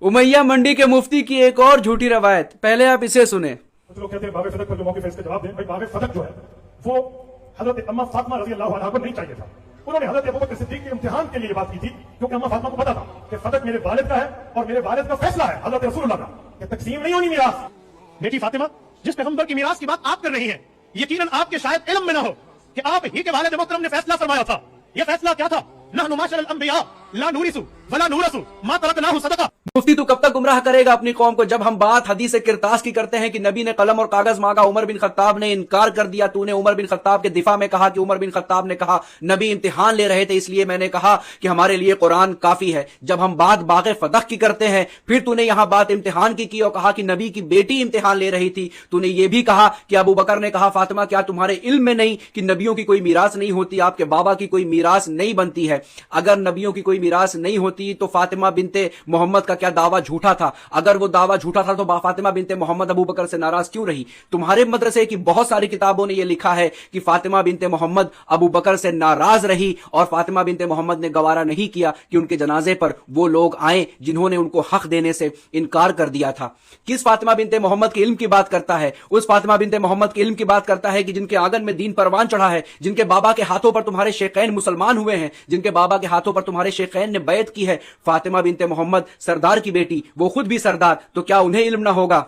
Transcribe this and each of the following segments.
उमैया मंडी के मुफ्ती की एक और झूठी रवायत, पहले आप इसे सुने। कुछ लोग कहते हैं बाबे फदक पर जो मौके पे इसका जवाब दें। भाई बाबे फदक जो है वो हजरत अम्मा फातिमा रजी अल्लाह अन्हा को नहीं चाहिए था। उन्होंने हजरत अबू बकर सिद्दीक के इम्तिहान के लिए बात की थी, क्योंकि अम्मा फातिमा को पता था कि फदक मेरे वालिद का है और मेरे वालिद का फैसला है हजरत रसूलुल्लाह का, कि तकसीम नहीं होनी मीरास। बेटी फातिमा, जिस पैगंबर की मीरास की बात आप कर रही हैं, यकीनन आपके शायद इल्म में ना हो कि आप ही के वालिद मोहतरम ने फैसला फरमाया था। यह फैसला क्या था? नहनु माशरल अंबिया ला नूरिसु वला नूरसु मा तरकनाहु सदका। मुफ्ती तू कब तक गुमराह करेगा अपनी कौम को? जब हम बात हदीस किरतास की करते हैं कि नबी ने कलम और कागज मांगा, उमर बिन खत्ताब ने इनकार कर दिया, तूने उमर बिन खत्ताब के दिफा में कहा कि उमर बिन खत्ताब ने कहा नबी इम्तिहान ले रहे थे इसलिए मैंने कहा कि हमारे लिए कुरान काफी है। जब हम बात बाग़े फदक की करते हैं, फिर तूने यहां बात इम्तिहान की और कहा कि नबी की बेटी इम्तिहान ले रही थी। तूने यह भी कहा कि अबू बकर ने कहा फातिमा क्या तुम्हारे इल्म में नहीं कि नबियों की कोई मीरास नहीं होती, आपके बाबा की कोई मीरास नहीं बनती है। अगर नबियों की कोई मीरास नहीं होती तो फातिमा बिनते मोहम्मद का क्या दावा झूठा था? अगर वो दावा झूठा था तो फातिमा बिनते मोहम्मद अबू बकर से नाराज क्यों रही? तुम्हारे मदरसे की बहुत सारी किताबों ने यह लिखा है कि फातिमा बिनते मोहम्मद अबू बकर से नाराज रही और फातिमा बिनते मोहम्मद ने गवारा नहीं किया कि उनके जनाजे पर वो लोग आए जिन्होंने उनको हक देने से इनकार कर दिया था। किस फातिमा बिनते मोहम्मद के इल्म की बात करता है? उस फातिमा बिनते मोहम्मद के इल्म की बात करता है कि जिनके आंगन में दीन परवान चढ़ा है, जिनके बाबा के हाथों पर तुम्हारे शेखैन मुसलमान हुए हैं, जिनके बाबा के हाथों पर तुम्हारे शेखैन ने बैत की है। फातिमा बिनते मोहम्मद सरदार की बेटी, वो खुद भी सरदार, तो क्या उन्हें इल्म ना होगा?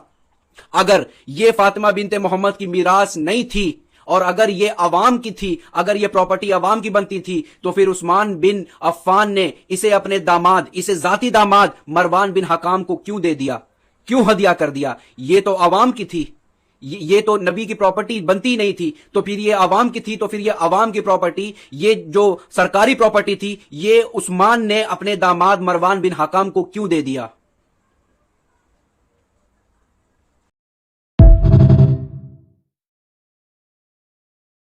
अगर ये फातिमा बिनते मोहम्मद की मीरास नहीं थी और अगर ये अवाम की थी, अगर ये प्रॉपर्टी अवाम की बनती थी, तो फिर उस्मान बिन अफ्फान ने इसे अपने दामाद, इसे जाती दामाद मरवान बिन हकाम को क्यों दे दिया, क्यों हदिया कर दिया? ये तो अवाम की थी, ये तो नबी की प्रॉपर्टी बनती नहीं थी, तो फिर ये अवाम की थी, तो फिर ये अवाम की प्रॉपर्टी, ये जो सरकारी प्रॉपर्टी थी, ये उस्मान ने अपने दामाद मरवान बिन हकाम को क्यों दे दिया?